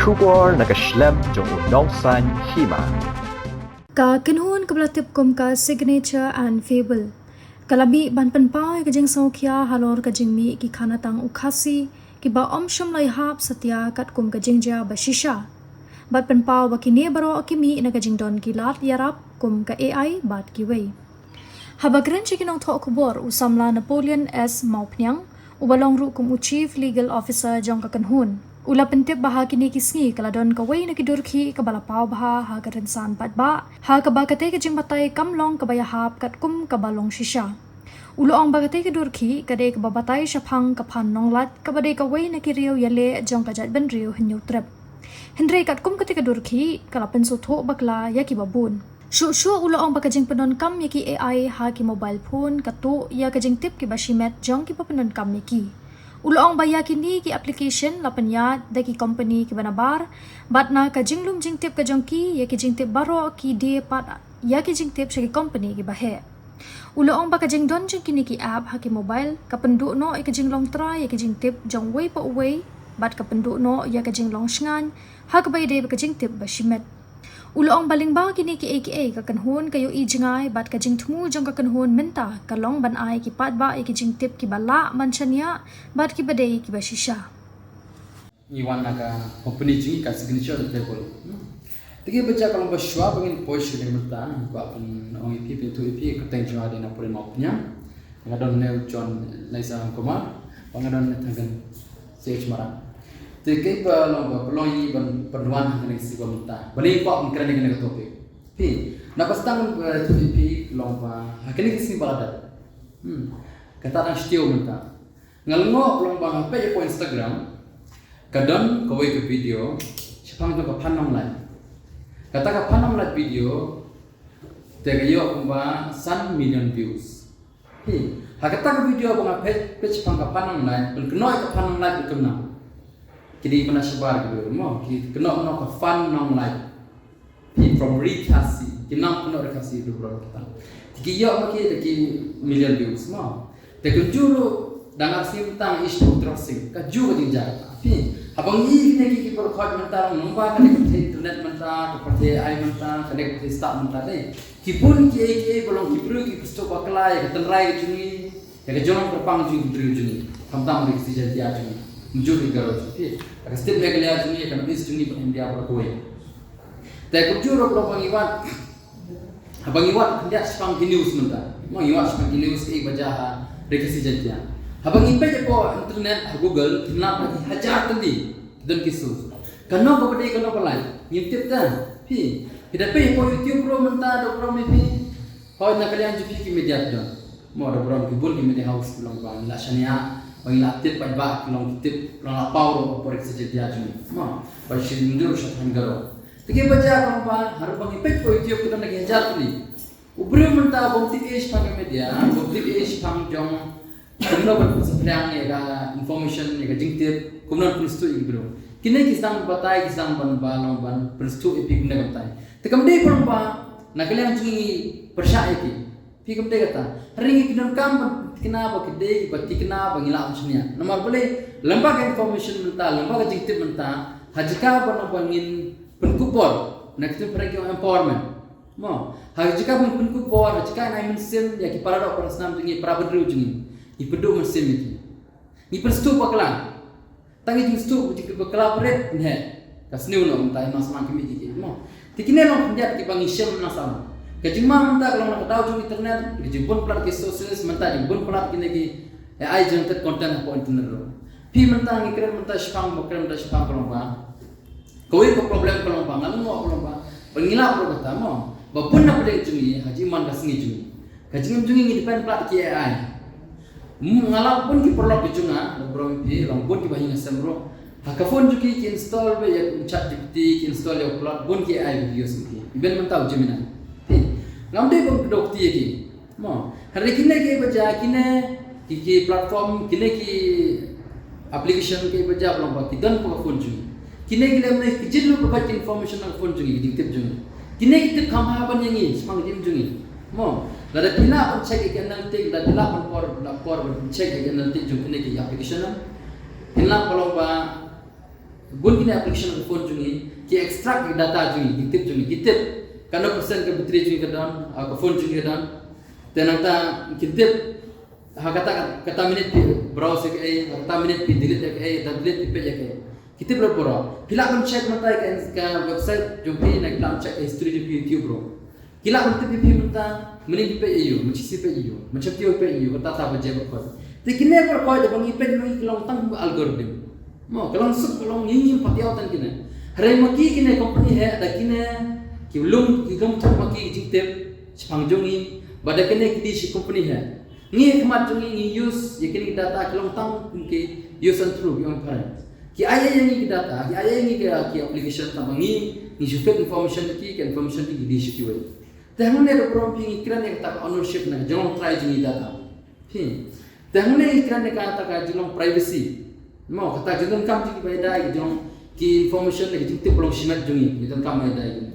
Shubor nakaslem jong unongsan Hima. Ka kinhun kablatip kum ka signature and Fable. Kalabi ban penpai ka jing saukia halor ka Jingmih ki Khanatang u Khasi ki ba omshum lai hap satya kat kum ka jingja ba shisha. Bat penpau ba kini baro akimi na ka jingdon ki lat yarap kum ka AI bat ki wei. Habagren chikinong thok kubor usamla Napoleon S. Maupnyang ubalong ru kum u Chief Legal Officer jong ka kanhun. Ula pentip baha kini kisngi kaladon kawai na ki Durkhih ka balapau baha ha ka rensan patba ha ka bakate ka jing Batai kamlong ka bayahap kat kum ka balong shisha. Uloong bakate ka Durkhih ka de ka Batai syapang ka pan nonglat ka bade kawai na ki riu yale jong ka jat ben riu henyu trep. Hendrei kat kum ka Durkhih kala pensutho Bakla ya ki babun. Shu uloong baka jing penon kam ya ki AI ha ki mobile phone ka to ya ka jing tip ki bashimet jong ki penon kam ya ki. Uloong baya kini ki application lapanya da ki company ki banabar batna ka jinglum jingtip ka jongki ya ki jingtip baro ki de pat ya ki jingtip sa ki company ki bahe. Uloong baka jingdon jing kini ki app ha ki mobile ka penduk no ka jinglong tra ya ki jingtip jong way pa away bat ka penduk no ya ka jinglong shngan ha ka bay de ka jingtip bashimet. Uloong baling ba kini ki AKA ka kanhun kayo i jingay bat ka jing tumu jong ka kanhun menta kalong ban ay ki pat ba ki jing tip ki bala manchanya bat ki badai ki bashisha. Iwan naga company jingi ka signature Fable. Tigi baca kalau baswa bangin posh ni menta ba pun ong IP tu IP ka teng jwa de na pore mapnya. Ngadon ne John Laisa Kumar pangadon ne tangan stage mara. Tegi ba long yi ban perluan ni si ba menta. Bali pa ang kran ni topik. Pi na pastang tu IP long ba hakini kisi balada. Kata nang stio menta. Ngalngo long ba pa po Instagram. Kadon kawai ke video sipang tu ka panong lai. Kata ka panong lai video tegi yo ba 1 million views. Pi hakata ka video ba page pang ka panong lai ben kenoi ka panong lai betul na. Jadi pernah sebar gitu, mau kena ke fun nong like, from Khasi, kena Khasi itu berapa kita. Tiga million views mau. Tapi juru dengar simpang isu terusing, kaju kejinjar. Tapi abang ini kita berkhidmat mentah, nombor kena internet mentah, kepada AI mentah, kena kepada start mentah deh. Kipun belum kipru kipusto Bakla, ya ketenrai kejuni, ya kejonong perpang kejuni, kamtam mereka sejati kejuni. Mujur igaro chuti agar step megalya juni akan bis juni pa India par koi ta kujur ro pangiwan abangiwan India spang news menta mo iwan spang news ek baja rekasi jatya abang impe ko internet Google na pa hajar tandi dan kisu kanno ko bade kanno palai yimtip ta pi kita pe ko YouTube ro menta do pro me pi hoy na kalyan jupi ki media don mo do pro ki bul ki media house long ba la shania Paglatip pagba kilong tip long lapau por exegetia juni ma bashi mundur shathan garo tege baja kang pa harbang ipek ko YouTube ko nagi hajar ni ubri menta bokti age pang media bokti age pang jong kumno ban saplang ye ga information ye ga jingtip kumno pristu ibro kine kisang Batai kisang ban balong ban pristu ipik ne batai tekam de pang pa nakalang jingi persya iki pikam de kata ringi kinon kam kenapa kedai bati kenapa ngilak macamnya nomor boleh lembaga information mentah lembaga jingtip mentah hajika bangin penkupor nak tu pergi empowerment mo hajika penkupor hajika nai mensim ya ki para dok prasnam tungi para bedru jungi ipedu mensim iki ni perstu Bakla tangi justu jika Bakla pret ne kasniu no mentah mas makim iki mo tikine long penjat ki bangisem nasam Kejimah mentah kalau nak tahu jung internet, kejimpun pelat ke sosialis mentah jimpun pelat kini ki AI generated content apa internet lo. Pi mentah ngikran mentah spam kalau ba. Koi ko problem kalau ba ngalu mo kalau ba. Pengilap lo kata mo. Bapun nak pada jungi haji man kasingi jungi. Kajingam jungi ngidpan pelat ki AI. Ngalap pun ki perlu dijunga, bro pi lampun ki bahinga semro. Hakafon juki ki install be ya chat GPT ki install ya upload pun ki AI videos ki. Iben mentah jeminan. Ngamde bang dokti ki mo hari kine ke baja kine ki platform kine ki application ke baja belum baki dan ko phone ju kine ki lemne ki jilu ko bat information ng phone ju ki tip ju kine ki tip khamha ban yangi smang dim ju mo lada pina ban check ke analytic da dila ban por check ke analytic ju kine ki application hilla belum ba bun kini application ke phone jungi ki extract data jungi kitip kana persen ke bateri jungi ke dan ke phone jungi ke dan tenata kitip kata minit browse ke kata minit delete ke delete page ke kitip berapa bila pun check mata ke website jumpi nak dalam check history di YouTube bro kila pun tipi mata minit page iyo macam page iyo macam tiap page iyo kata tak baca apa tikine per kau jabang ipet nang kilong tang algorithm mo kalong sup kalong ingin patiaw tan kine hare maki kine company hai da kine ki lum ki gam thak maki jingtep changjongi bada kine ki di company hai ngi khmat jongi ngi use yakini data kilong tang ki use and through yang parent ki aya yang ki data ki aya yang ki application tamangi ni fake information ki information ki di shikiwe tahune ro prom ping ikran ek tak ownership na jong try jingi data phi tahune ikran ek ta jong privacy mo kata jidon kam ji bai dai jong ki information le jing te pelong simat jungi jidon kam bai dai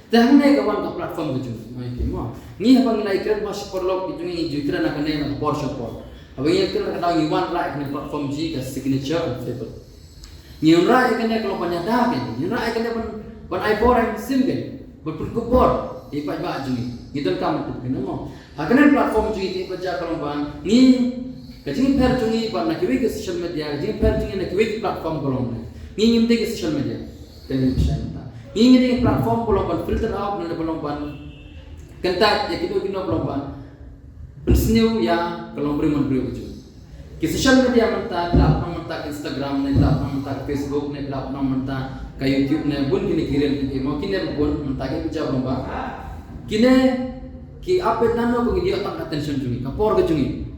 tahne ka wan ka platform bu jungi mai ke mo ni habang nai kren mas perlok jungi jukran na kane na por support habang ye kren ka dawi wan ra kane platform ji ka signature and Fable ni ra kane kalau banyak dah ke ni ra kane ban i4 and sim ke berpun kubor ipat ba jungi jidon kam tu kene mo hakane platform ji ti baca kalau ban ni kajing per jungi ban nak ke social media kajing per jungi nak ke platform kolong ni ngim te ke social media television ta ngim te platform kolong ban filter out na kolong ban Kyntait ya kito kolong ban persniu ya kolong beri mon beri uju ke social media menta lap nang menta Instagram ne lap nang menta Facebook ne lap nang menta ka YouTube ne bun kini kirim ke mo kini bun menta ke bija bomba kini ki update nano ko dia tak attention jungi kapor ke jungi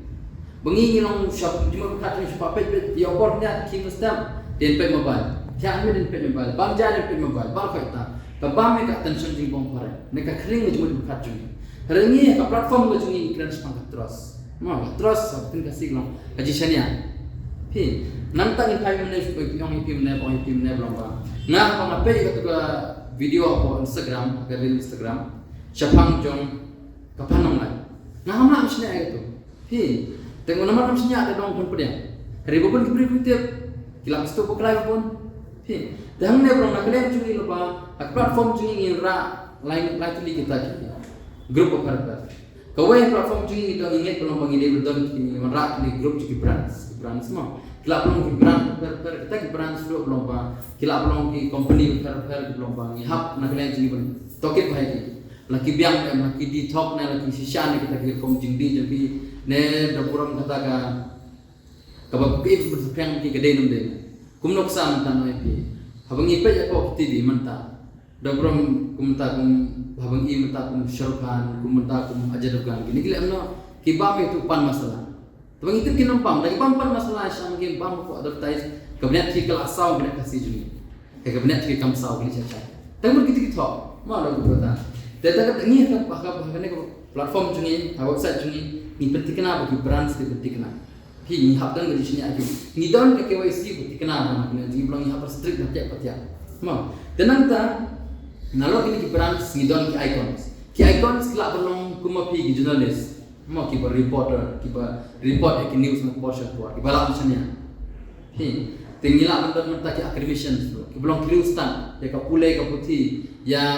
bengi nong shop cuma kat ni shop page dia opor dia king stamp den page mobile dia ambil den page mobile bang jalan page mobile bal kata tabam me ka tension jing bong pare ne ka kring cuma kat jung rengi ka platform ko jung ikran spang terus mo terus sabtin ka siglong kaji shania pi nantang in 5 minutes ko yung ipim ne blomba na pa page ka video ko Instagram ka Instagram chapang jong kapanong lai na hamla misne ay to pi tengok nama namanya ada dong pun pedang. Hari pun kibri tiap kilap sto poklai pun. He, dah ne belum nak kalian curi lupa. Platform curi ni lain kita curi. Grup apa? Kau platform curi kita ingat belum bagi betul ni merak ni grup curi brands semua. Kilap belum brand kita brands belum ba. Kilap belum ki company belum ba. Ni hap nak kalian curi pun. Tokit baik. Laki biang laki di top na laki sisa ni kita kira jingdi jadi ne dapuram kata ka kabab ke bersepiang ki gede num de kum noksan tan noi pi habang ipe ko ti di manta dapuram kum ta kum habang i manta kum syarkan kum manta kum ajadugan gini gile amno Kiba itu pan masalah tabang itu kinampam lagi pan masalah syam game pam ko advertise kabinet ki kelas saw kabinet kasih juni kabinet ki kam saw gini caca tangul kita ma lo ko ta Data ni kan platform jungi, website jungi, ni penting kena bagi brands ni penting kena. Hi ni hapdan ke sini aku. Ni don ke KYC penting kena mana ni belum ni hap strict patiak. Mo. Tenang ta. Nalo ini ki brands ni don ki icons. Ki icons kelak belum kuma pi ki journalist. Mo ki reporter, ki report ki news nak post buat. Ki balak macamnya. Hi. Tinggilah benda ki academicians ki belum clear stand. Ya ka pulai ka putih ya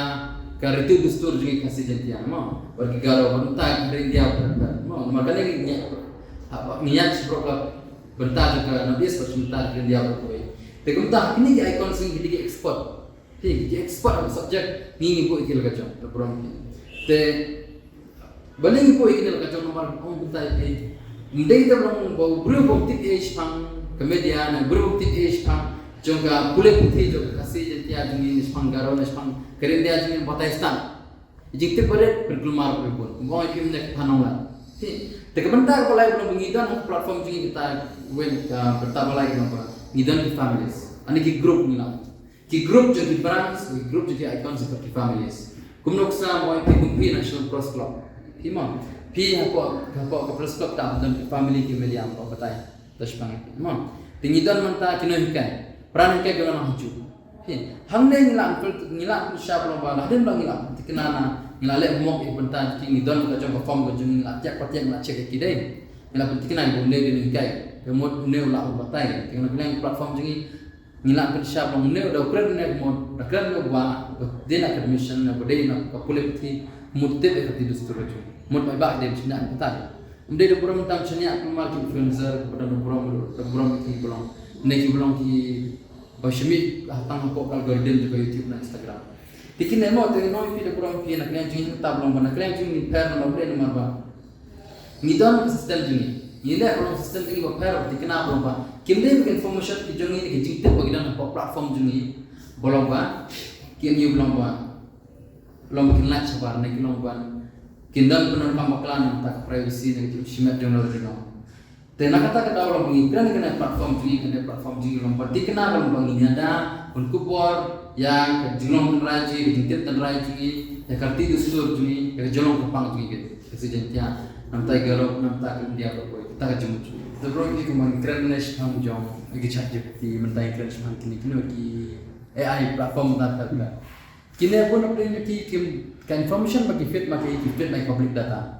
Karena itu dustur juga kasih jentian, mau bagi garo bentak hari dia berbentak, mau makanya niat seberapa bentak juga nabi sebentar hari dia berkuai. Tapi bentak ini dia ikon sing di ekspor, di ekspor subjek ni ibu ikil kacau, terperang. Te balik ibu ikil kacau nomor bentak ini. Mending kita orang bau berbukti pang kemudian berbukti pang Jongga kulit putih juga kasih jentian jungi spang garo spang keren dia jungi Batai stan. Jikti pada berkelumar berpun. Mau ikut nek panongan. Tapi bentar kalau belum mengidan platform jungi kita bertambah lagi apa? Ngidan di families. Ani ki grup ni lah. Ki grup jungi brands, ki grup jungi icon seperti families. Kumnoksa mau ikut kumpi national press club. Hima. Pi apa ke press club tak dan family ki meliam apa Batai. Terus pang. Hima. Tingidan manta kinohikan. Peran ke guna haju. Hamne ngilang siapa lomba lah dan ngilang tikenana ngilale mok ibentan kini don ka jong perform ka jong ngilak tiak patiak ngilak cek kidai ngilak tikena bonde di kai kemod ne ulah Batai dengan bilang platform jengi ngila kan siap long ne udah keren ne mod keren ne ba de na admission na bode na kapule pati mutte be kati dusturo ju mod ba de china pata mde de buram tam chanya kuma ki influencer pada buram ki bolong ne ki bolong ki bashmi hatang ko algorithm de YouTube na Instagram tikin ne mo te no pi de buram pi na klen jing ta bolong ba na klen jing ni per na mde na marba ni don system jing ni le bolong system jing ba per tikna bolong ba kimde information ki jongi ni jing te bagina na platform jongi bolong ba kian yu bolong ba long kin la chabar ne ki long ba kindan penon kam Bakla na tak privacy ne ki shimat jono jono te na kata kata bolong ni kran kena platform jongi long ba tikna bolong ba ni ada unku bor yang jilong raji jingtip tan raji ya karti dusur jongi ya jolong kupang jongi gitu presidentia namtai garop namta India ko kita jemu Durkhih ki kumang keren nesh phang jong gi chat GPT mentai keren phang kini ki AI platform ta ta kini pun apne ki ka information bagi fit my public data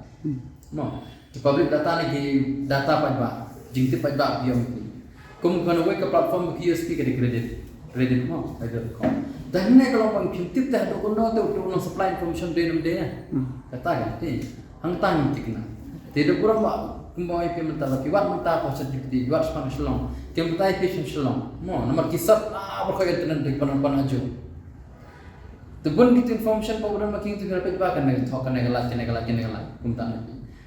no the public data ni data pa jingtip pa ba biom ki kum kan we ka platform ki USP ka credit no ai do ko dan ne kalau pang jingtip ta do ko no to supply information de nam de kata kan hang tang tikna tidak kurang ba kumbai pe menta la piwat menta ko chat GPT piwat span shalom kem tai pe shalom mo nomor kisat berkah internet de pan ajo tebun gitu information pa udah makin tu berapa ba kan ne thok kan ne gala kumta ne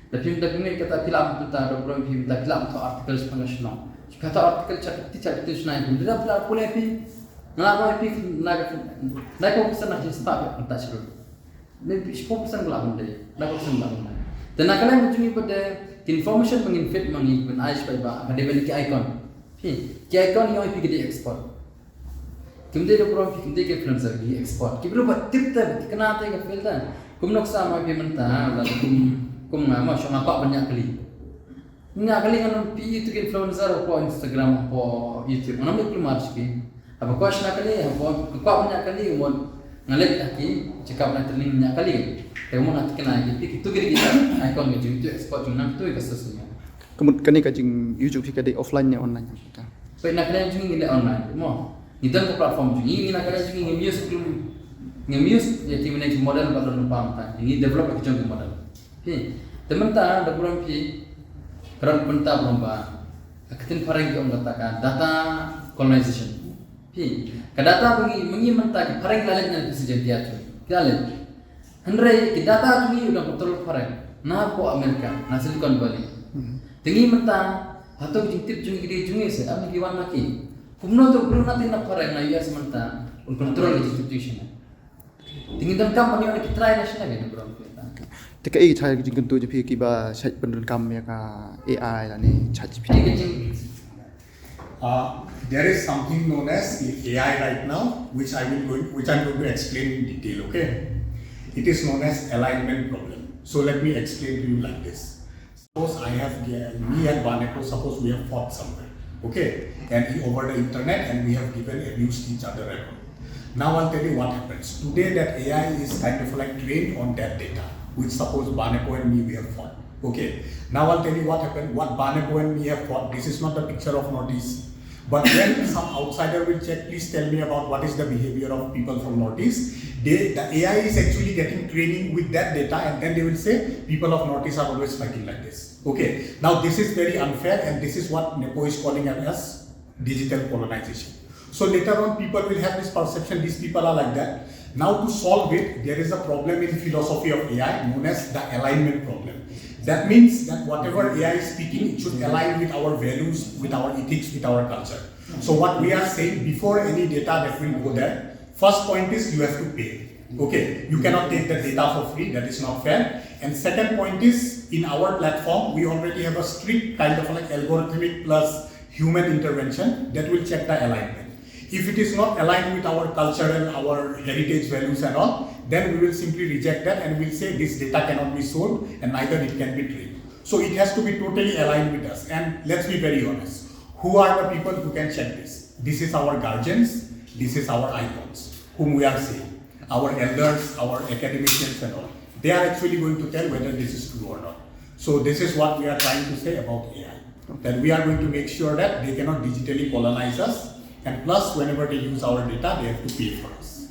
tapi ni kata film kita do bro film ta film to article span shalom kata article chat tu snai pun tidak pula pula pi ngala pi na ko pesan nak start ta shalom ne ko pesan gula bende na ko pesan bang dan nak kalian mencuri pada information menginfit mengikut ais ba ada benda ki icon ki icon yang pi gede export kimde do pro pi kimde ke influencer ki export ki berubah tip ta kena ta ke filter kum nok sama pi menta lalu kum ngama sama pak banyak kali kan pi itu ke influencer ko Instagram ko YouTube mana mesti march ki apa ko shna kali ko banyak kali mon ngalet aki cakap nak training banyak kali kamu nak kena gitu itu kita icon gitu itu export junang tu kasusnya kemudian kani kajing YouTube kita di offline nya online kita baik nak kena jungi di online mo itu ke platform jungi nak kena jungi nge-muse ya tim next model pada numpang ta ini develop ke jungi model teman ta ada belum pi kerana benta belum ba ketin parang yang katakan data colonization ke data mengi menta parang lalatnya presiden dia tu kalian Andre data tu ni udah betul parang na po Amerika na Silicon Valley tengi menta atau jingtip jungi se abni kiwan maki kumno to bro natin na parang na US menta un control institution tengi dam kam pani oni try national ni bro tika i chai jing tu je pi Kiba chat pendun kam ya ka AI la ni chat GPT there is something known as AI right now, which I'm going to explain in detail. Okay, it is known as alignment problem. So let me explain to you like this. Suppose me and Baneko, suppose we have fought somewhere, okay, and over the internet, and we have abused each other at all. Now I'll tell you what happens. Today that AI is kind of like trained on that data, which suppose Baneko and me we have fought. Okay, now I'll tell you what happened. What Baneko and me have fought. This is not the picture of Northeast. But when some outsider will check, please tell me about what is the behavior of people from Northeast. The AI is actually getting training with that data, and then they will say people of Northeast are always fighting like this. Okay, now this is very unfair, and this is what Nepo is calling as digital colonization. So later on, people will have this perception, these people are like that. Now to solve it, there is a problem in philosophy of AI known as the alignment problem. That means that whatever AI is speaking, it should align with our values, with our ethics, with our culture. So what we are saying, before any data that will go there, first point is you have to pay. Okay, you cannot take the data for free, that is not fair. And second point is, in our platform, we already have a strict kind of like algorithmic plus human intervention that will check the alignment. If it is not aligned with our culture and our heritage values and all, then we will simply reject that and we'll say this data cannot be sold and neither it can be traded. So it has to be totally aligned with us. And let's be very honest, who are the people who can check this? This is our guardians, this is our icons, whom we are saying, our elders, our academicians and all. They are actually going to tell whether this is true or not. So this is what we are trying to say about AI. That we are going to make sure that they cannot digitally colonize us, And plus, whenever they use our data, they have to pay for us.